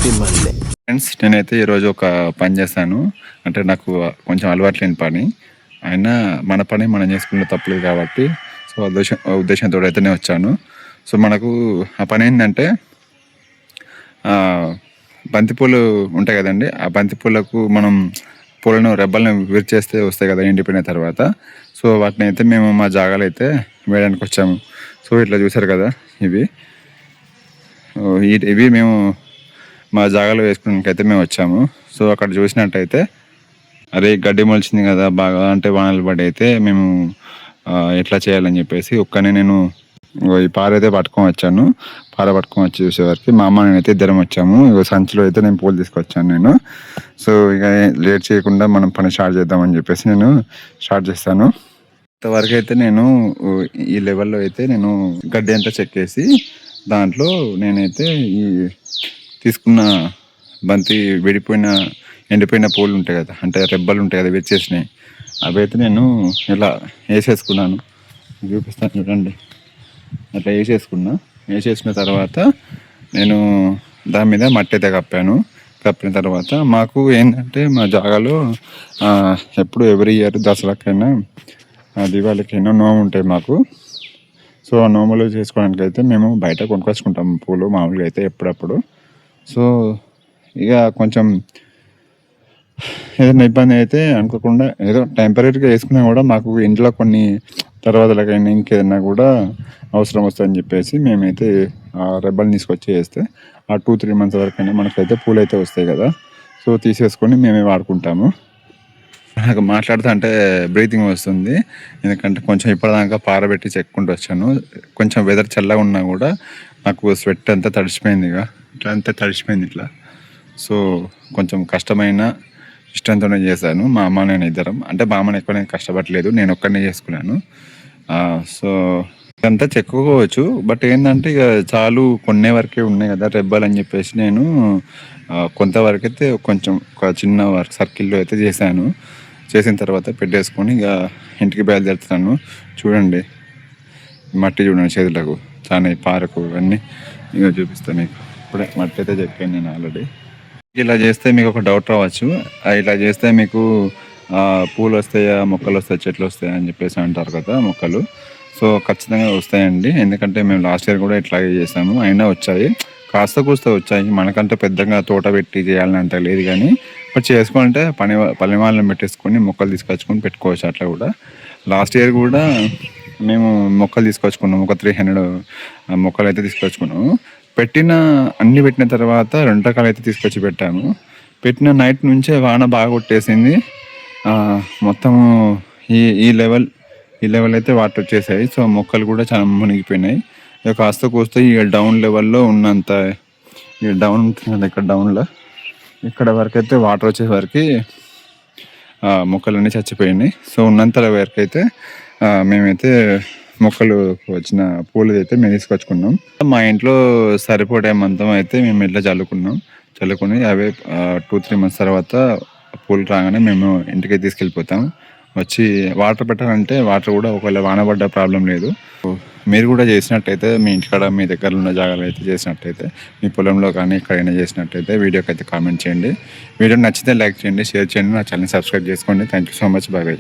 Friends, నేనైతే ఈరోజు ఒక పని చేశాను. అంటే నాకు కొంచెం అలవాటు లేని పని అయినా మన పని మనం చేసుకునే తప్పలేదు కాబట్టి సో ఉద్దేశంతో అయితేనే వచ్చాను. సో మనకు ఆ పని ఏంటంటే బంతిపూలు ఉంటాయి కదండి. ఆ బంతిపూలకు మనం పూలను రెబ్బలను విరిచేస్తే వస్తాయి కదా ఎండిపోయిన తర్వాత. సో వాటిని అయితే మేము మా జాగాలో అయితే వేయడానికి వచ్చాము. సో ఇట్లా చూసారు కదా, ఇవి ఇవి మేము మా జాగాలో వేసుకోవడానికి అయితే మేము వచ్చాము. సో అక్కడ చూసినట్టయితే అరే గడ్డి మొలిచింది కదా బాగా, అంటే వానలు పడి అయితే మేము ఎట్లా చేయాలని చెప్పేసి ఒక్కనే నేను ఈ పార అయితే పట్టుకొని వచ్చాను. పార పట్టుకొని వచ్చి చూసేవారికి మా అమ్మ నేనైతే ఇద్దరం వచ్చాము. సంచిలో అయితే నేను పూలు తీసుకొచ్చాను నేను. సో ఇక లేట్ చేయకుండా మనం పని స్టార్ట్ చేద్దామని చెప్పేసి నేను స్టార్ట్ చేస్తాను. ఇంతవరకు అయితే నేను ఈ లెవెల్లో అయితే నేను గడ్డి అంతా చెక్కేసి దాంట్లో నేనైతే ఈ తీసుకున్న బంతి విడిపోయిన ఎండిపోయిన పూలు ఉంటాయి కదా, అంటే రెబ్బలు ఉంటాయి కదా విరిచేసినాయి, అవి అయితే నేను ఇలా వేసేసుకున్నాను. చూపిస్తాను చూడండి. అట్లా వేసేసుకున్న తర్వాత నేను దాని మీద మట్టి అయితే కప్పిన తర్వాత మాకు ఏంటంటే మా జాగాలో ఎప్పుడు ఎవ్రీ ఇయర్ దసరాకైనా దివాళికైనా నోము ఉంటాయి మాకు. సో ఆ నోములు చేసుకోవడానికి అయితే మేము బయట కొనుక్కొచ్చుకుంటాం పూలు మామూలుగా అయితే ఎప్పుడప్పుడు. సో ఇక కొంచెం ఏదైనా ఇబ్బంది అయితే అనుకోకుండా ఏదో టెంపరీగా వేసుకున్నా కూడా మాకు ఇంట్లో కొన్ని తర్వాతలకైనా ఇంకేదైనా కూడా అవసరం వస్తుందని చెప్పేసి మేమైతే ఆ రెబ్బలు తీసుకొచ్చి వేస్తే ఆ 2-3 months వరకైనా మనకైతే పూలు అయితే వస్తాయి కదా. సో తీసేసుకొని మేమే వాడుకుంటాము. నాకు మాట్లాడుతూ అంటే బ్రీతింగ్ వస్తుంది, ఎందుకంటే కొంచెం ఇప్పటిదాకా పారబెట్టి చెక్కుంటూ వచ్చాను. కొంచెం వెదర్ చల్లగా ఉన్నా కూడా నాకు స్వెట్ అంతా తడిచిపోయింది, ఇట్లా అంతా తడిచిపోయింది ఇట్లా. సో కొంచెం కష్టమైన ఇష్టంతోనే చేశాను. మా అమ్మ నేను ఇద్దరం, అంటే మా అమ్మని ఎక్కువ నేను కష్టపడలేదు, నేను ఒక్కడనే చేసుకున్నాను. సో ఇదంతా చెక్కుకోవచ్చు, బట్ ఏంటంటే ఇక చాలు కొన్నే వరకే ఉన్నాయి కదా రెబ్బలు అని చెప్పేసి నేను కొంతవరకు అయితే కొంచెం ఒక చిన్న వర్క్ సర్కిల్లో అయితే చేశాను. చేసిన తర్వాత పెట్టేసుకొని ఇక ఇంటికి బయలుదేరుతున్నాను. చూడండి మట్టి చూడండి చేతులకు చాలా పారకు అన్నీ ఇక చూపిస్తాను మీకు. ఇప్పుడే మట్టి అయితే చెప్పాను నేను ఆల్రెడీ. ఇలా చేస్తే మీకు ఒక డౌట్ రావచ్చు, ఇలా చేస్తే మీకు పూలు వస్తాయా మొక్కలు వస్తాయా చెట్లు వస్తాయా అని చెప్పేసి అంటారు కదా మొక్కలు. సో ఖచ్చితంగా వస్తాయండి, ఎందుకంటే మేము లాస్ట్ ఇయర్ కూడా ఇట్లాగే చేసాము, అయినా వచ్చాయి. కాస్త కూస్త వచ్చాయి, మనకంటే పెద్దగా తోట పెట్టి చేయాలని అంత లేదు, కానీ బట్ చేసుకోవాలంటే పని వాళ్ళని పెట్టేసుకొని మొక్కలు తీసుకొచ్చుకొని పెట్టుకోవచ్చు. అట్లా కూడా లాస్ట్ ఇయర్ కూడా మేము మొక్కలు తీసుకొచ్చుకున్నాము, ఒక 300 మొక్కలు అయితే తీసుకొచ్చుకున్నాము. అన్ని పెట్టిన తర్వాత 2 రకాలు అయితే తీసుకొచ్చి పెట్టాము. పెట్టిన నైట్ నుంచే వాన బాగా కొట్టేసింది. మొత్తము ఈ లెవెల్ అయితే వాటర్ వచ్చేసాయి. సో మొక్కలు కూడా చాలా మునిగిపోయినాయి. ఇక కాస్త కూస్త ఈ డౌన్ లెవెల్లో ఉన్నంత ఈ డౌన్ ఉంటుంది ఇక్కడ డౌన్లో, ఇక్కడ వరకు అయితే వాటర్ వచ్చేసరికి మొక్కలన్నీ చచ్చిపోయినాయి. సో ఉన్నంత వరకు అయితే మేమైతే మొక్కలు వచ్చిన పూలు అయితే మేము తీసుకొచ్చుకున్నాం. మా ఇంట్లో సరిపడే మందం అయితే మేము ఇట్లా చల్లుకుని అవే 2-3 months తర్వాత పూలు రాగానే మేము ఇంటికి తీసుకెళ్ళిపోతాం. వచ్చి వాటర్ పెట్టాలంటే వాటర్ కూడా ఒకవేళ వానబడ్డ ప్రాబ్లం లేదు. మీరు కూడా చేసినట్టయితే మీ ఇంటికాడ మీ దగ్గర ఉన్న జాగాలో అయితే చేసినట్టయితే, మీ పొలంలో కానీ ఎక్కడైనా చేసినట్టయితే వీడియోకి అయితే కామెంట్ చేయండి. వీడియో నచ్చితే లైక్ చేయండి, షేర్ చేయండి, నా ఛానల్ సబ్స్క్రైబ్ చేసుకోండి. Thank you so much. Bye.